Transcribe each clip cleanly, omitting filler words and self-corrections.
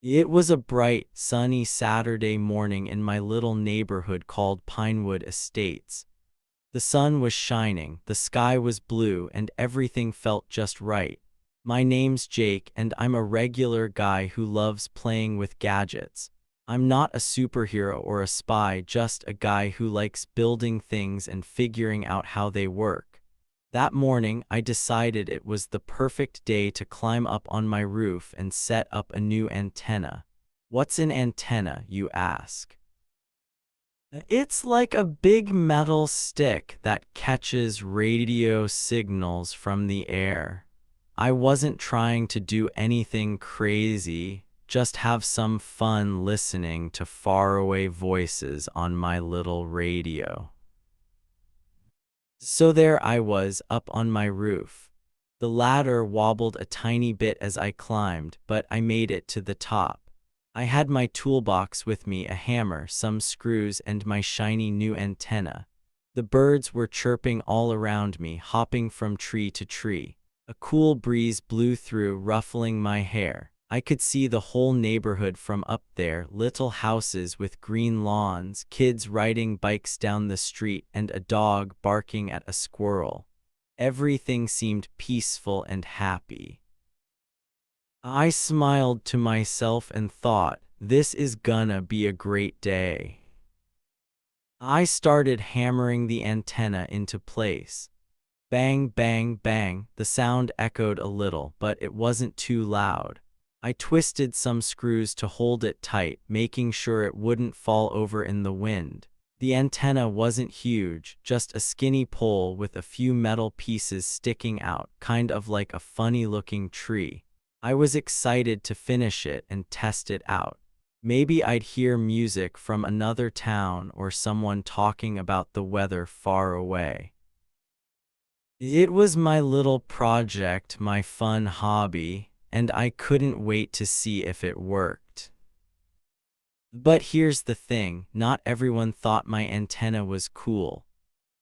It was a bright, sunny Saturday morning in my little neighborhood called Pinewood Estates. The sun was shining, the sky was blue, and everything felt just right. My name's Jake, and I'm a regular guy who loves playing with gadgets. I'm not a superhero or a spy, just a guy who likes building things and figuring out how they work. That morning, I decided it was the perfect day to climb up on my roof and set up a new antenna. What's an antenna, you ask? It's like a big metal stick that catches radio signals from the air. I wasn't trying to do anything crazy, just have some fun listening to faraway voices on my little radio. So there I was, up on my roof. The ladder wobbled a tiny bit as I climbed, but I made it to the top. I had my toolbox with me, a hammer, some screws, and my shiny new antenna. The birds were chirping all around me, hopping from tree to tree. A cool breeze blew through, ruffling my hair. I could see the whole neighborhood from up there, little houses with green lawns, kids riding bikes down the street, and a dog barking at a squirrel. Everything seemed peaceful and happy. I smiled to myself and thought, this is gonna be a great day. I started hammering the antenna into place. Bang, bang, bang, the sound echoed a little, but it wasn't too loud. I twisted some screws to hold it tight, making sure it wouldn't fall over in the wind. The antenna wasn't huge, just a skinny pole with a few metal pieces sticking out, kind of like a funny-looking tree. I was excited to finish it and test it out. Maybe I'd hear music from another town or someone talking about the weather far away. It was my little project, my fun hobby, and I couldn't wait to see if it worked. But here's the thing, not everyone thought my antenna was cool.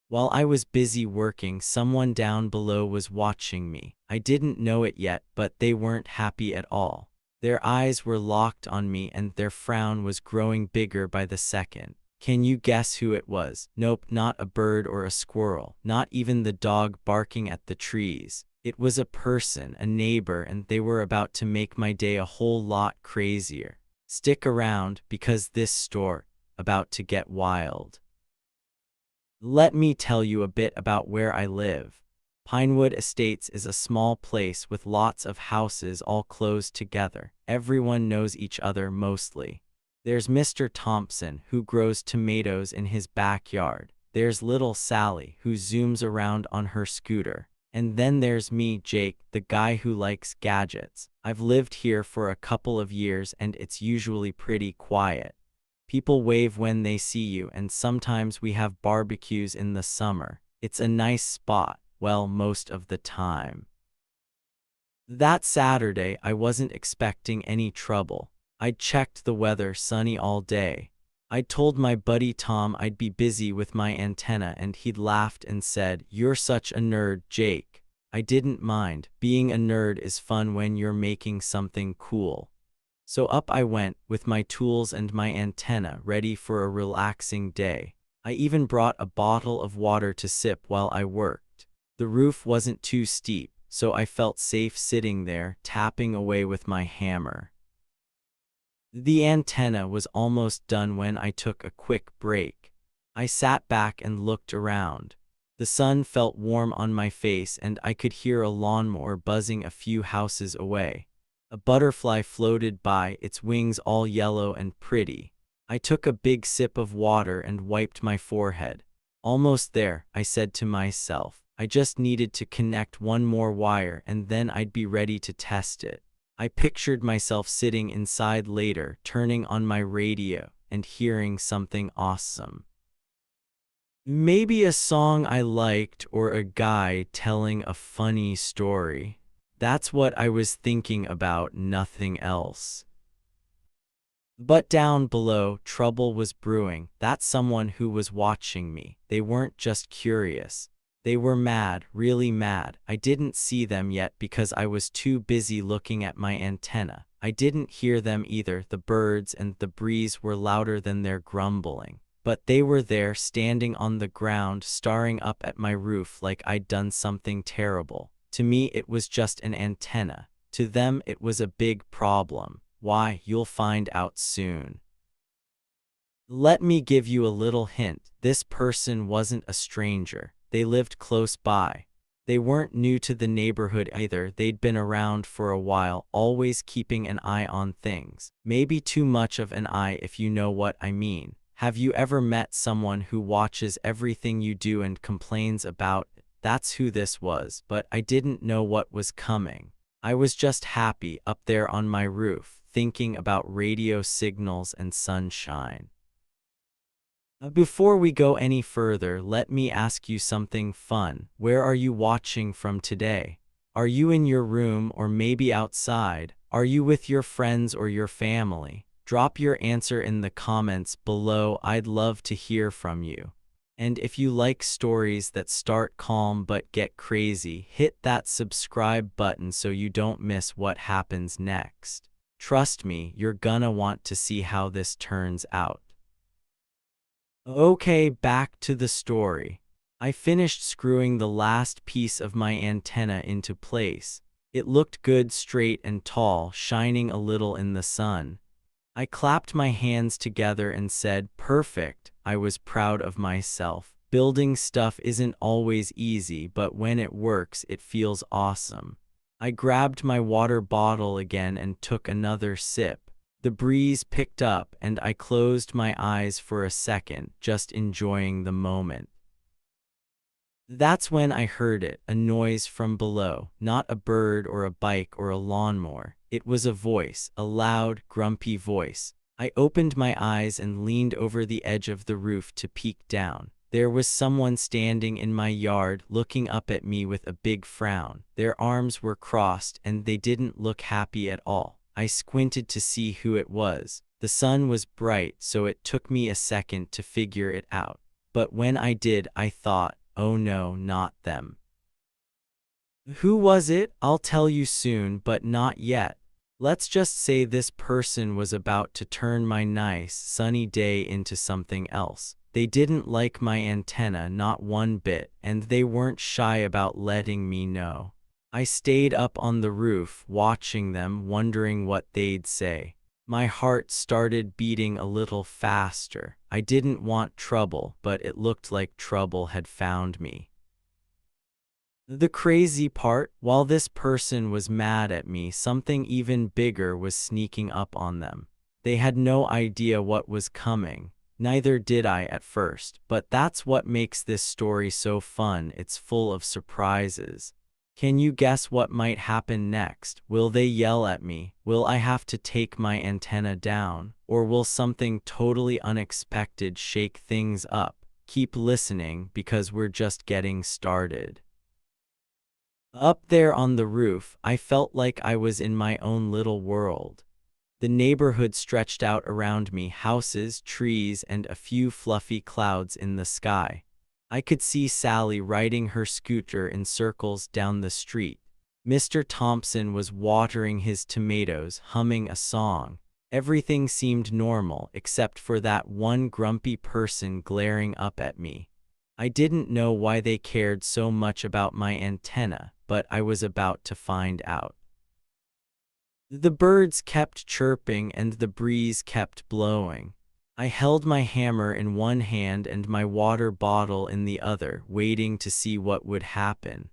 While I was busy working, someone down below was watching me. I didn't know it yet, but they weren't happy at all. Their eyes were locked on me and their frown was growing bigger by the second. Can you guess who it was? Nope, not a bird or a squirrel, not even the dog barking at the trees. It was a person, a neighbor, and they were about to make my day a whole lot crazier. Stick around, because this story about to get wild. Let me tell you a bit about where I live. Pinewood Estates is a small place with lots of houses all close together. Everyone knows each other mostly. There's Mr. Thompson, who grows tomatoes in his backyard. There's little Sally, who zooms around on her scooter. And then there's me, Jake, the guy who likes gadgets. I've lived here for a couple of years and it's usually pretty quiet. People wave when they see you, and sometimes we have barbecues in the summer. It's a nice spot, well, most of the time. That Saturday, I wasn't expecting any trouble. I'd checked the weather, sunny all day. I'd told my buddy Tom I'd be busy with my antenna, and he'd laughed and said, "You're such a nerd, Jake." I didn't mind. Being a nerd is fun when you're making something cool. So up I went, with my tools and my antenna, ready for a relaxing day. I even brought a bottle of water to sip while I worked. The roof wasn't too steep, so I felt safe sitting there, tapping away with my hammer. The antenna was almost done when I took a quick break. I sat back and looked around. The sun felt warm on my face and I could hear a lawnmower buzzing a few houses away. A butterfly floated by, its wings all yellow and pretty. I took a big sip of water and wiped my forehead. Almost there, I said to myself. I just needed to connect one more wire and then I'd be ready to test it. I pictured myself sitting inside later, turning on my radio and hearing something awesome. Maybe a song I liked or a guy telling a funny story. That's what I was thinking about, nothing else. But down below, trouble was brewing. That's someone who was watching me. They weren't just curious. They were mad, really mad. I didn't see them yet because I was too busy looking at my antenna. I didn't hear them either. The birds and the breeze were louder than their grumbling. But they were there, standing on the ground, staring up at my roof like I'd done something terrible. To me, it was just an antenna. To them, it was a big problem. Why? You'll find out soon. Let me give you a little hint. This person wasn't a stranger. They lived close by. They weren't new to the neighborhood either. They'd been around for a while, always keeping an eye on things. Maybe too much of an eye, if you know what I mean. Have you ever met someone who watches everything you do and complains about it? That's who this was, but I didn't know what was coming. I was just happy up there on my roof, thinking about radio signals and sunshine. Before we go any further, let me ask you something fun. Where are you watching from today? Are you in your room or maybe outside? Are you with your friends or your family? Drop your answer in the comments below. I'd love to hear from you. And if you like stories that start calm but get crazy, hit that subscribe button so you don't miss what happens next. Trust me, you're gonna want to see how this turns out. Okay, back to the story. I finished screwing the last piece of my antenna into place. It looked good, straight and tall, shining a little in the sun. I clapped my hands together and said, "Perfect." I was proud of myself. Building stuff isn't always easy, but when it works, it feels awesome. I grabbed my water bottle again and took another sip. The breeze picked up and I closed my eyes for a second, just enjoying the moment. That's when I heard it, a noise from below, not a bird or a bike or a lawnmower. It was a voice, a loud, grumpy voice. I opened my eyes and leaned over the edge of the roof to peek down. There was someone standing in my yard, looking up at me with a big frown. Their arms were crossed and they didn't look happy at all. I squinted to see who it was. The sun was bright, so it took me a second to figure it out. But when I did, I thought, oh no, not them. Who was it? I'll tell you soon, but not yet. Let's just say this person was about to turn my nice, sunny day into something else. They didn't like my antenna, not one bit, and they weren't shy about letting me know. I stayed up on the roof, watching them, wondering what they'd say. My heart started beating a little faster. I didn't want trouble, but it looked like trouble had found me. The crazy part, while this person was mad at me, something even bigger was sneaking up on them. They had no idea what was coming. Neither did I at first, but that's what makes this story so fun. It's full of surprises. Can you guess what might happen next? Will they yell at me? Will I have to take my antenna down? Or will something totally unexpected shake things up? Keep listening because we're just getting started. Up there on the roof, I felt like I was in my own little world. The neighborhood stretched out around me, houses, trees, and a few fluffy clouds in the sky. I could see Sally riding her scooter in circles down the street. Mr. Thompson was watering his tomatoes, humming a song. Everything seemed normal except for that one grumpy person glaring up at me. I didn't know why they cared so much about my antenna, but I was about to find out. The birds kept chirping and the breeze kept blowing. I held my hammer in one hand and my water bottle in the other, waiting to see what would happen.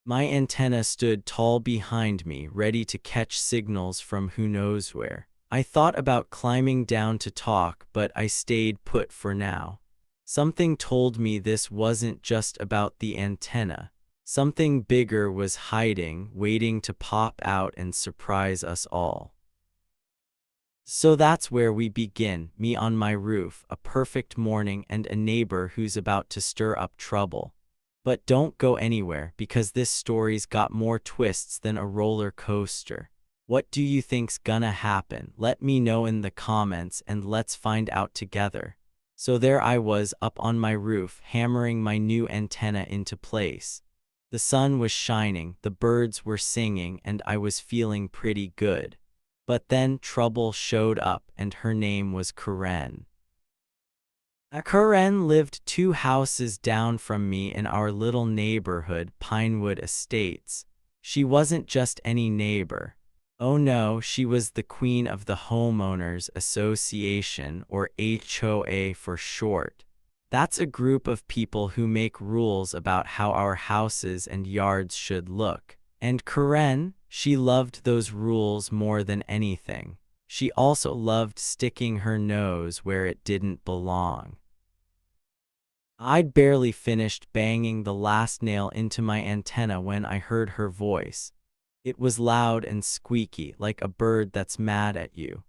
My antenna stood tall behind me, ready to catch signals from who knows where. I thought about climbing down to talk, but I stayed put for now. Something told me this wasn't just about the antenna. Something bigger was hiding, waiting to pop out and surprise us all. So that's where we begin, me on my roof, a perfect morning, and a neighbor who's about to stir up trouble. But don't go anywhere, because this story's got more twists than a roller coaster. What do you think's gonna happen? Let me know in the comments and let's find out together. So there I was up on my roof, hammering my new antenna into place. The sun was shining, the birds were singing, and I was feeling pretty good. But then trouble showed up, and her name was Karen. Karen lived 2 houses down from me in our little neighborhood, Pinewood Estates. She wasn't just any neighbor. Oh no, she was the queen of the Homeowners Association, or HOA for short. That's a group of people who make rules about how our houses and yards should look. And Karen, she loved those rules more than anything. She also loved sticking her nose where it didn't belong. I'd barely finished banging the last nail into my antenna when I heard her voice. It was loud and squeaky, like a bird that's mad at you.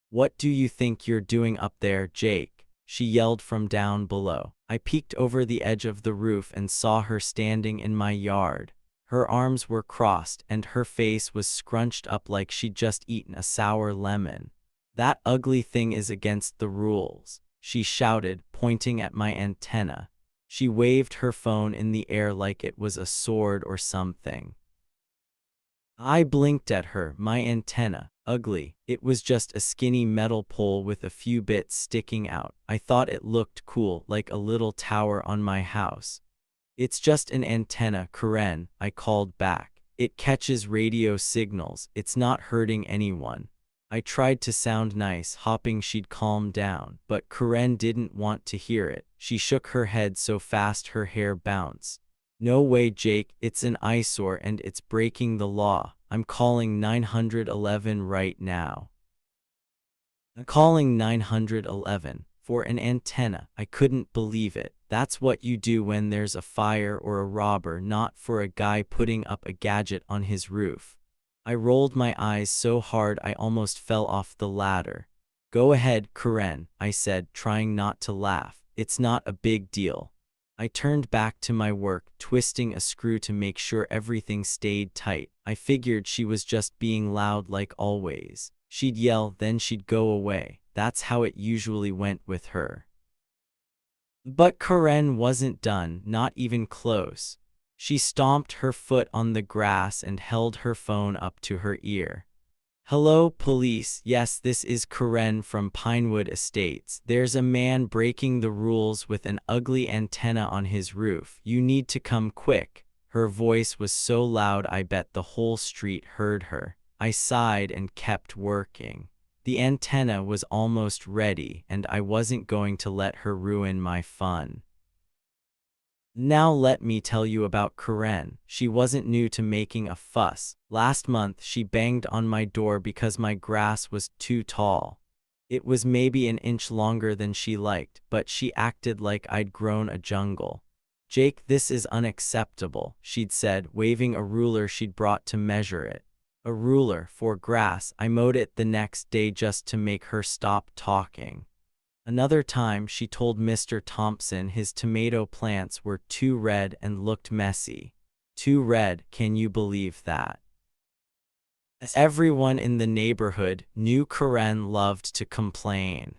"What do you think you're doing up there, Jake?" she yelled from down below. I peeked over the edge of the roof and saw her standing in my yard. Her arms were crossed and her face was scrunched up like she'd just eaten a sour lemon. "That ugly thing is against the rules," she shouted, pointing at my antenna. She waved her phone in the air like it was a sword or something. I blinked at her. My antenna, ugly. It was just a skinny metal pole with a few bits sticking out. I thought it looked cool, like a little tower on my house. "It's just an antenna, Karen," I called back. "It catches radio signals. It's not hurting anyone." I tried to sound nice, hoping she'd calm down, but Karen didn't want to hear it. She shook her head so fast her hair bounced. "No way, Jake, it's an eyesore and it's breaking the law. I'm calling 911 right now." I'm calling 911 for an antenna. I couldn't believe it. That's what you do when there's a fire or a robber, not for a guy putting up a gadget on his roof. I rolled my eyes so hard I almost fell off the ladder. "Go ahead, Karen," I said, trying not to laugh. "It's not a big deal." I turned back to my work, twisting a screw to make sure everything stayed tight. I figured she was just being loud like always. She'd yell, then she'd go away. That's how it usually went with her. But Karen wasn't done, not even close. She stomped her foot on the grass and held her phone up to her ear. "Hello, police. Yes, this is Karen from Pinewood Estates. There's a man breaking the rules with an ugly antenna on his roof. You need to come quick." Her voice was so loud I bet the whole street heard her. I sighed and kept working. The antenna was almost ready, and I wasn't going to let her ruin my fun. Now let me tell you about Karen. She wasn't new to making a fuss. Last month she banged on my door because my grass was too tall. It was maybe an inch longer than she liked, but she acted like I'd grown a jungle. "Jake, this is unacceptable," she'd said, waving a ruler she'd brought to measure it. A ruler for grass. I mowed it the next day just to make her stop talking. Another time she told Mr. Thompson his tomato plants were too red and looked messy. Too red, can you believe that? Everyone in the neighborhood knew Karen loved to complain.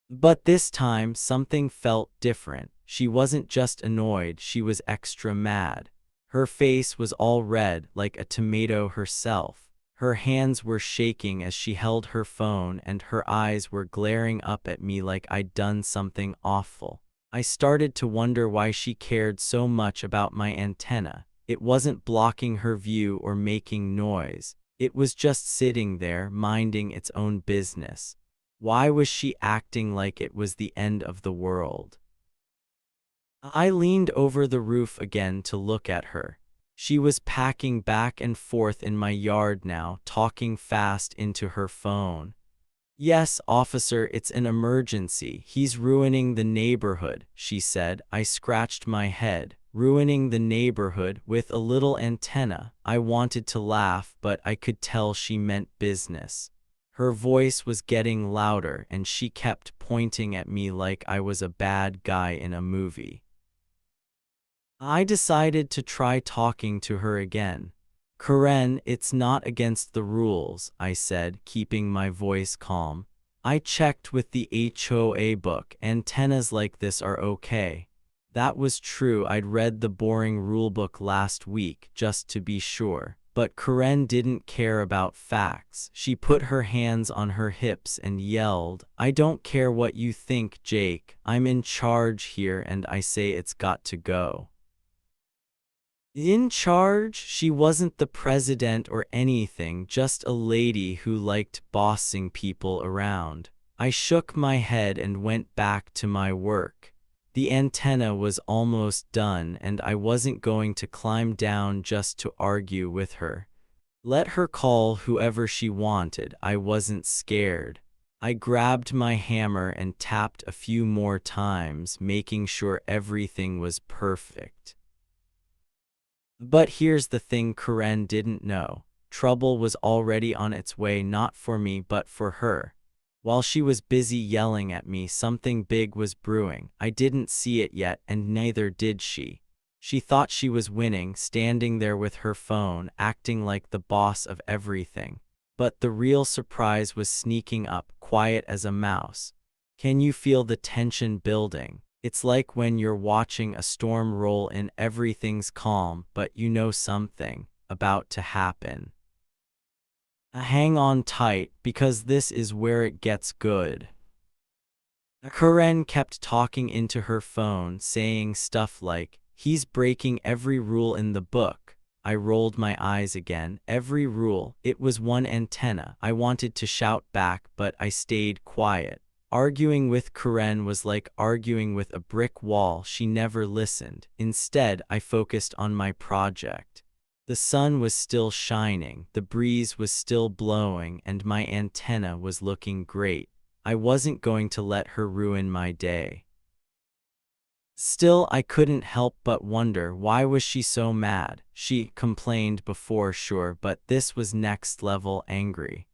But this time something felt different. She wasn't just annoyed, she was extra mad. Her face was all red, like a tomato herself. Her hands were shaking as she held her phone, and her eyes were glaring up at me like I'd done something awful. I started to wonder why she cared so much about my antenna. It wasn't blocking her view or making noise. It was just sitting there, minding its own business. Why was she acting like it was the end of the world? I leaned over the roof again to look at her. She was packing back and forth in my yard now, talking fast into her phone. "Yes, officer, it's an emergency. He's ruining the neighborhood," she said. I scratched my head. Ruining the neighborhood with a little antenna. I wanted to laugh, but I could tell she meant business. Her voice was getting louder, and she kept pointing at me like I was a bad guy in a movie. I decided to try talking to her again. "Karen, it's not against the rules," I said, keeping my voice calm. I checked with the HOA book. Antennas like this are okay. That was true. I'd read the boring rulebook last week just to be sure. But Karen didn't care about facts. She put her hands on her hips and yelled, "I don't care what you think, Jake. I'm in charge here and I say it's got to go." In charge? She wasn't the president or anything, just a lady who liked bossing people around. I shook my head and went back to my work. The antenna was almost done and I wasn't going to climb down just to argue with her. Let her call whoever she wanted. I wasn't scared. I grabbed my hammer and tapped a few more times, making sure everything was perfect. But here's the thing Karen didn't know. Trouble was already on its way, not for me but for her. While she was busy yelling at me, something big was brewing. I didn't see it yet, and neither did she. She thought she was winning, standing there with her phone, acting like the boss of everything. But the real surprise was sneaking up, quiet as a mouse. Can you feel the tension building? It's like when you're watching a storm roll in, everything's calm, but you know something about to happen. Hang on tight, because this is where it gets good. Karen kept talking into her phone, saying stuff like, "He's breaking every rule in the book." I rolled my eyes again. Every rule. It was one antenna. I wanted to shout back, but I stayed quiet. Arguing with Karen was like arguing with a brick wall. She never listened. Instead, I focused on my project. The sun was still shining, the breeze was still blowing, and my antenna was looking great. I wasn't going to let her ruin my day. Still, I couldn't help but wonder, why was she so mad? She complained before, sure, but this was next level angry.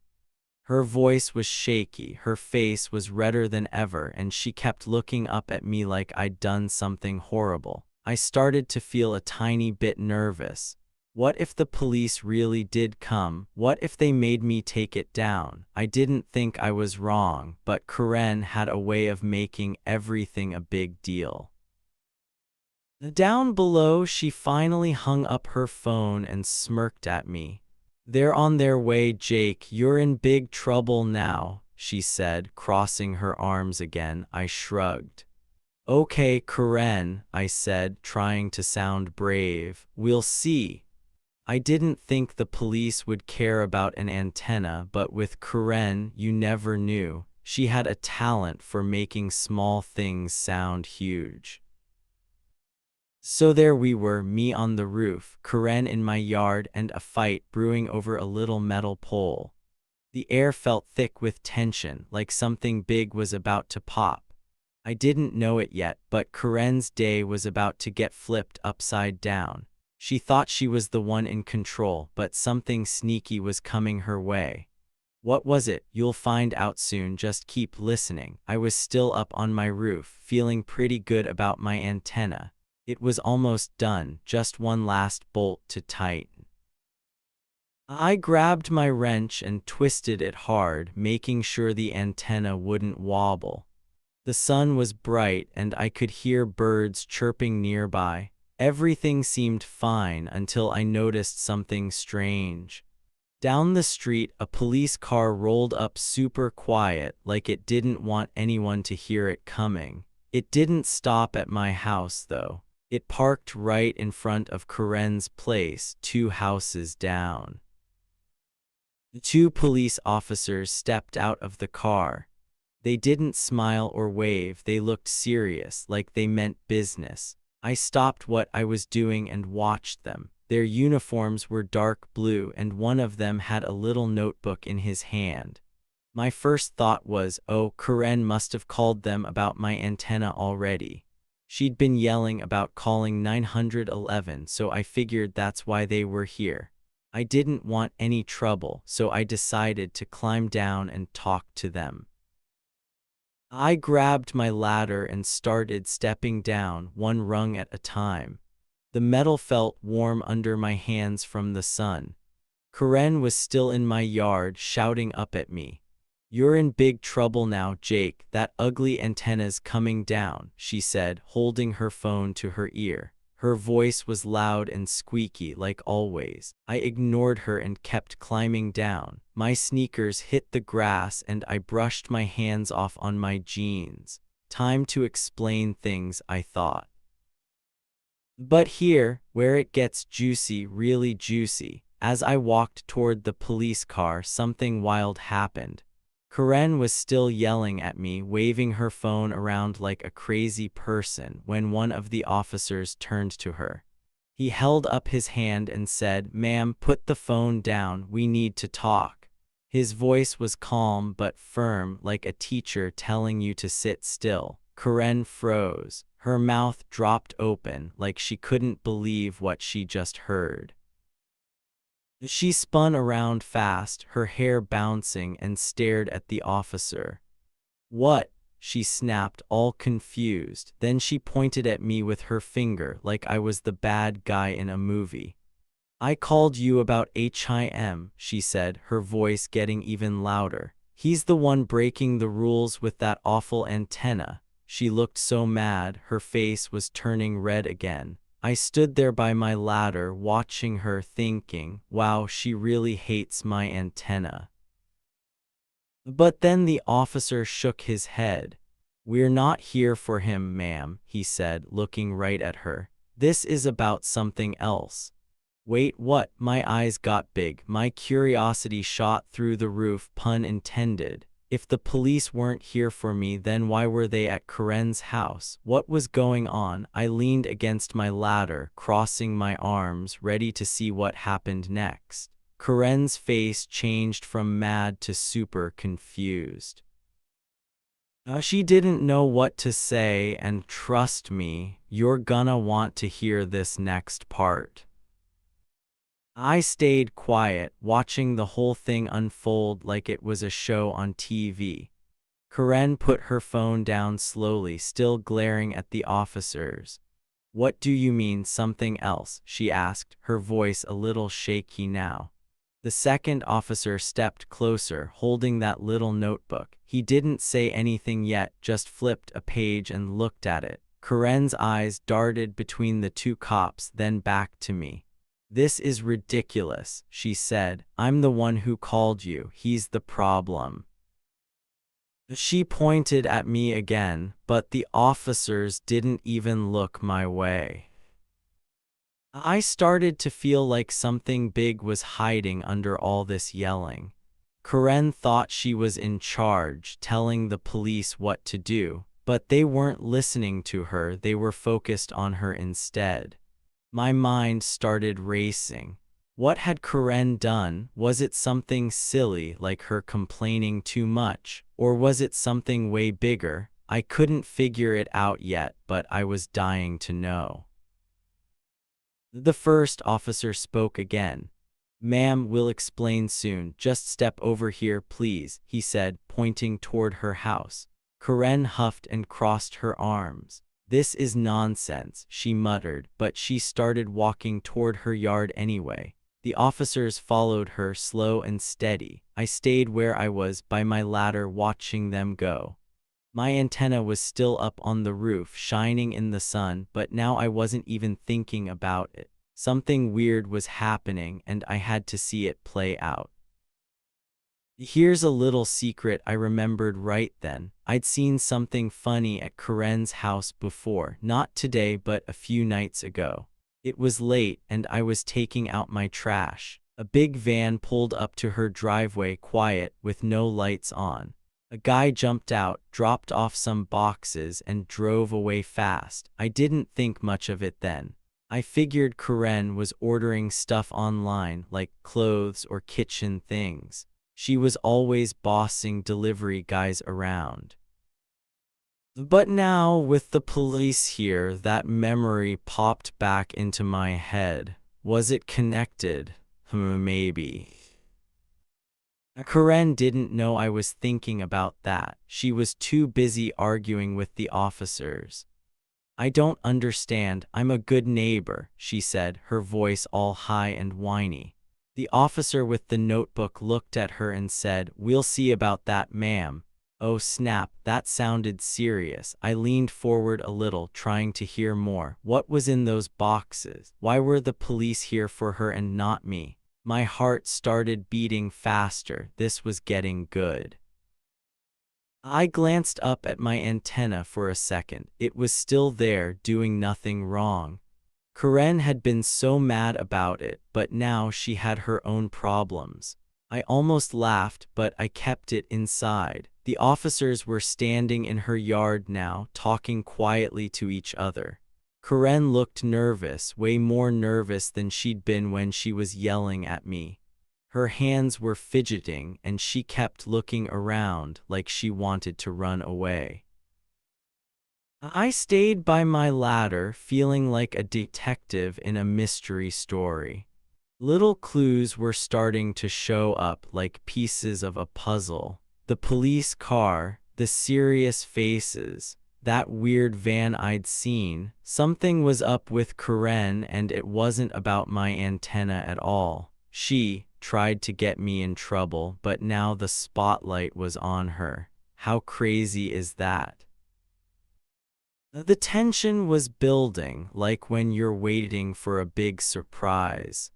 Her voice was shaky, her face was redder than ever, and she kept looking up at me like I'd done something horrible. I started to feel a tiny bit nervous. What if the police really did come? What if they made me take it down? I didn't think I was wrong, but Karen had a way of making everything a big deal. Down below, she finally hung up her phone and smirked at me. "They're on their way, Jake. You're in big trouble now," she said, crossing her arms again. I shrugged. "Okay, Karen," I said, trying to sound brave. "We'll see." I didn't think the police would care about an antenna, but with Karen, you never knew. She had a talent for making small things sound huge. So there we were, me on the roof, Karen in my yard, and a fight brewing over a little metal pole. The air felt thick with tension, like something big was about to pop. I didn't know it yet, but Karen's day was about to get flipped upside down. She thought she was the one in control, but something sneaky was coming her way. What was it? You'll find out soon. Just keep listening. I was still up on my roof, feeling pretty good about my antenna. It was almost done, just one last bolt to tighten. I grabbed my wrench and twisted it hard, making sure the antenna wouldn't wobble. The sun was bright and I could hear birds chirping nearby. Everything seemed fine until I noticed something strange. Down the street, a police car rolled up super quiet, like it didn't want anyone to hear it coming. It didn't stop at my house, though. It parked right in front of Karen's place, 2 houses down. The 2 police officers stepped out of the car. They didn't smile or wave, they looked serious, like they meant business. I stopped what I was doing and watched them. Their uniforms were dark blue and one of them had a little notebook in his hand. My first thought was, oh, Karen must have called them about my antenna already. She'd been yelling about calling 911, so I figured that's why they were here. I didn't want any trouble, so I decided to climb down and talk to them. I grabbed my ladder and started stepping down, one rung at a time. The metal felt warm under my hands from the sun. Karen was still in my yard, shouting up at me. "You're in big trouble now, Jake. That ugly antenna's coming down," she said, holding her phone to her ear. Her voice was loud and squeaky like always. I ignored her and kept climbing down. My sneakers hit the grass and I brushed my hands off on my jeans. Time to explain things, I thought. But here, where it gets juicy, really juicy, as I walked toward the police car, something wild happened. Karen was still yelling at me, waving her phone around like a crazy person when one of the officers turned to her. He held up his hand and said, "Ma'am, put the phone down, we need to talk." His voice was calm but firm, like a teacher telling you to sit still. Karen froze. Her mouth dropped open like she couldn't believe what she just heard. She spun around fast, her hair bouncing, and stared at the officer. "What?" she snapped, all confused. Then she pointed at me with her finger like I was the bad guy in a movie. "I called you about him," she said, her voice getting even louder. "He's the one breaking the rules with that awful antenna." She looked so mad, her face was turning red again. I stood there by my ladder watching her, thinking, wow, she really hates my antenna. But then the officer shook his head. "We're not here for him, ma'am," he said, looking right at her. "This is about something else." "Wait, what?" My eyes got big. My curiosity shot through the roof, pun intended. If the police weren't here for me, then why were they at Karen's house? What was going on? I leaned against my ladder, crossing my arms, ready to see what happened next. Karen's face changed from mad to super confused. She didn't know what to say, and trust me, you're gonna want to hear this next part. I stayed quiet, watching the whole thing unfold like it was a show on TV. Karen put her phone down slowly, still glaring at the officers. "What do you mean, something else?" she asked, her voice a little shaky now. The second officer stepped closer, holding that little notebook. He didn't say anything yet, just flipped a page and looked at it. Karen's eyes darted between the two cops, then back to me. "This is ridiculous," she said. "I'm the one who called you. He's the problem." She pointed at me again, but the officers didn't even look my way. I started to feel like something big was hiding under all this yelling. Karen thought she was in charge, telling the police what to do, but they weren't listening to her, they were focused on her instead. My mind started racing. What had Karen done? Was it something silly like her complaining too much? Or was it something way bigger? I couldn't figure it out yet, but I was dying to know. The first officer spoke again. "Ma'am, we'll explain soon. Just step over here, please," he said, pointing toward her house. Karen huffed and crossed her arms. "This is nonsense," she muttered, but she started walking toward her yard anyway. The officers followed her, slow and steady. I stayed where I was, by my ladder, watching them go. My antenna was still up on the roof, shining in the sun, but now I wasn't even thinking about it. Something weird was happening, and I had to see it play out. Here's a little secret I remembered right then. I'd seen something funny at Karen's house before, not today but a few nights ago. It was late and I was taking out my trash. A big van pulled up to her driveway, quiet, with no lights on. A guy jumped out, dropped off some boxes, and drove away fast. I didn't think much of it then. I figured Karen was ordering stuff online, like clothes or kitchen things. She was always bossing delivery guys around. But now, with the police here, that memory popped back into my head. Was it connected? Maybe. Karen didn't know I was thinking about that. She was too busy arguing with the officers. "I don't understand. I'm a good neighbor," she said, her voice all high and whiny. The officer with the notebook looked at her and said, "We'll see about that, ma'am." Oh snap, that sounded serious. I leaned forward a little, trying to hear more. What was in those boxes? Why were the police here for her and not me? My heart started beating faster. This was getting good. I glanced up at my antenna for a second. It was still there, doing nothing wrong. Karen had been so mad about it, but now she had her own problems. I almost laughed, but I kept it inside. The officers were standing in her yard now, talking quietly to each other. Karen looked nervous, way more nervous than she'd been when she was yelling at me. Her hands were fidgeting, and she kept looking around like she wanted to run away. I stayed by my ladder, feeling like a detective in a mystery story. Little clues were starting to show up like pieces of a puzzle. The police car, the serious faces, that weird van I'd seen. Something was up with Karen, and it wasn't about my antenna at all. She tried to get me in trouble, but now the spotlight was on her. How crazy is that? The tension was building, like when you're waiting for a big surprise.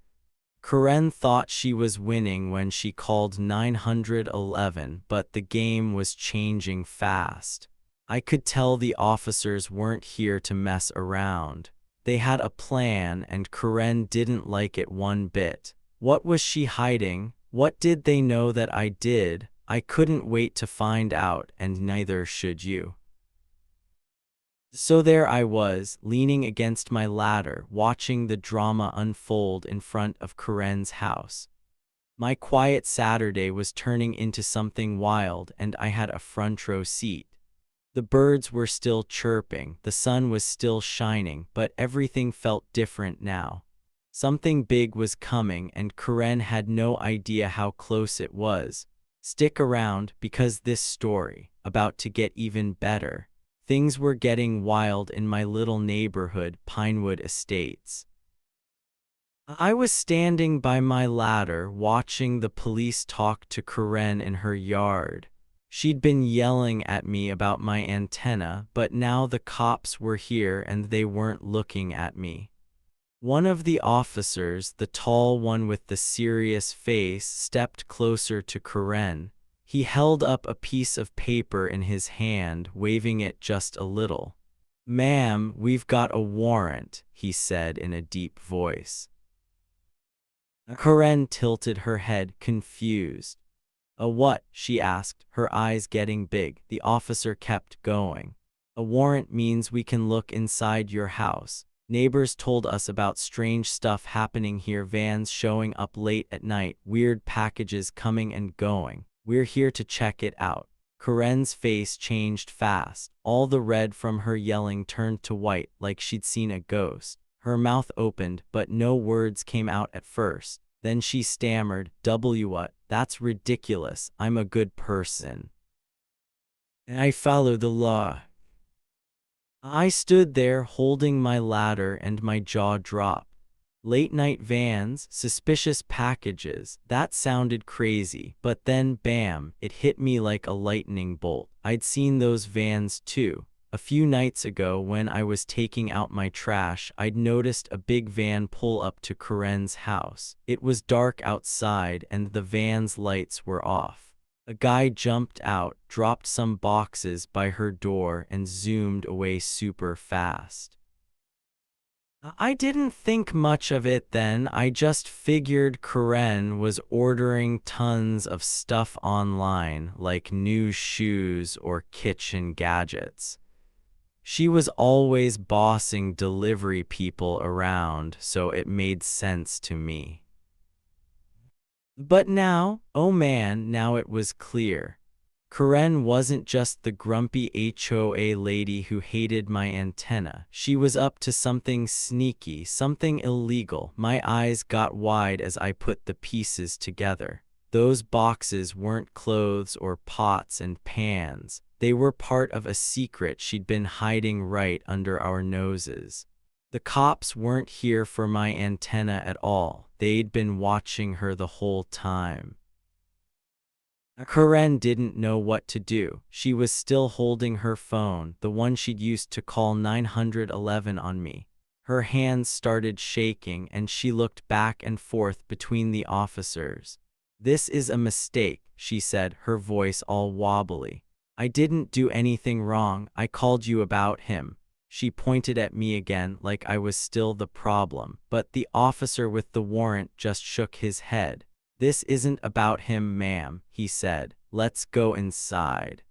Karen thought she was winning when she called 911, but the game was changing fast. I could tell the officers weren't here to mess around. They had a plan, and Karen didn't like it one bit. What was she hiding? What did they know that I did? I couldn't wait to find out, and neither should you. So there I was, leaning against my ladder, watching the drama unfold in front of Karen's house. My quiet Saturday was turning into something wild, and I had a front row seat. The birds were still chirping, the sun was still shining, but everything felt different now. Something big was coming, and Karen had no idea how close it was. Stick around, because this story, about to get even better. Things were getting wild in my little neighborhood, Pinewood Estates. I was standing by my ladder, watching the police talk to Karen in her yard. She'd been yelling at me about my antenna, but now the cops were here and they weren't looking at me. One of the officers, the tall one with the serious face, stepped closer to Karen. He held up a piece of paper in his hand, waving it just a little. "Ma'am, we've got a warrant," he said in a deep voice. Karen tilted her head, confused. "A what?" she asked, her eyes getting big. The officer kept going. "A warrant means we can look inside your house. Neighbors told us about strange stuff happening here, vans showing up late at night, weird packages coming and going. We're here to check it out." Karen's face changed fast. All the red from her yelling turned to white, like she'd seen a ghost. Her mouth opened, but no words came out at first. Then she stammered, What? That's ridiculous. I'm a good person. I follow the law." I stood there holding my ladder, and my jaw dropped. Late-night vans, suspicious packages, that sounded crazy, but then bam, it hit me like a lightning bolt. I'd seen those vans too. A few nights ago when I was taking out my trash, I'd noticed a big van pull up to Karen's house. It was dark outside and the van's lights were off. A guy jumped out, dropped some boxes by her door, and zoomed away super fast. I didn't think much of it then. I just figured Karen was ordering tons of stuff online, like new shoes or kitchen gadgets. She was always bossing delivery people around, so it made sense to me. But now, oh man, now it was clear. Karen wasn't just the grumpy HOA lady who hated my antenna. She was up to something sneaky, something illegal. My eyes got wide as I put the pieces together. Those boxes weren't clothes or pots and pans. They were part of a secret she'd been hiding right under our noses. The cops weren't here for my antenna at all. They'd been watching her the whole time. Karen didn't know what to do. She was still holding her phone, the one she'd used to call 911 on me. Her hands started shaking and she looked back and forth between the officers. "This is a mistake," she said, her voice all wobbly. "I didn't do anything wrong. I called you about him." She pointed at me again like I was still the problem, but the officer with the warrant just shook his head. "This isn't about him, ma'am," he said. "Let's go inside."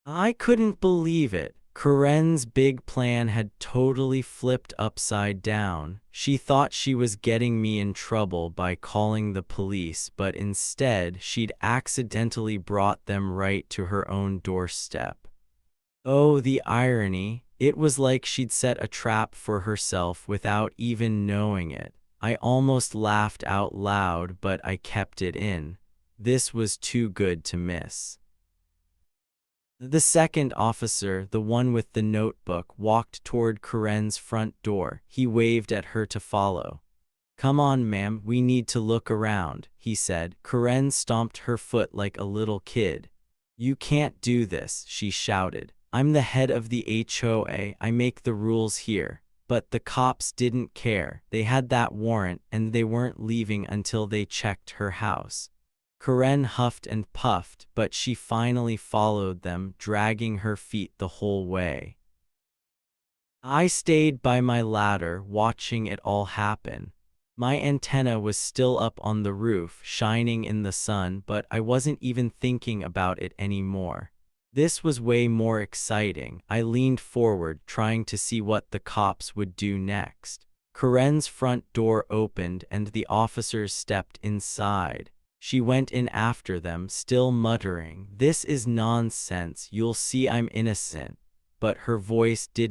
I couldn't believe it. Karen's big plan had totally flipped upside down. She thought she was getting me in trouble by calling the police, but instead she'd accidentally brought them right to her own doorstep. Oh, the irony. It was like she'd set a trap for herself without even knowing it. I almost laughed out loud, but I kept it in. This was too good to miss. The second officer, the one with the notebook, walked toward Karen's front door. He waved at her to follow. "Come on, ma'am, we need to look around," he said. Karen stomped her foot like a little kid. "You can't do this," she shouted. "I'm the head of the HOA. I make the rules here." But the cops didn't care. They had that warrant and they weren't leaving until they checked her house. Karen huffed and puffed, but she finally followed them, dragging her feet the whole way. I stayed by my ladder, watching it all happen. My antenna was still up on the roof, shining in the sun, but I wasn't even thinking about it anymore. This was way more exciting. I leaned forward, trying to see what the cops would do next. Karen's front door opened and the officers stepped inside. She went in after them, still muttering, "This is nonsense, you'll see I'm innocent." But her voice didn't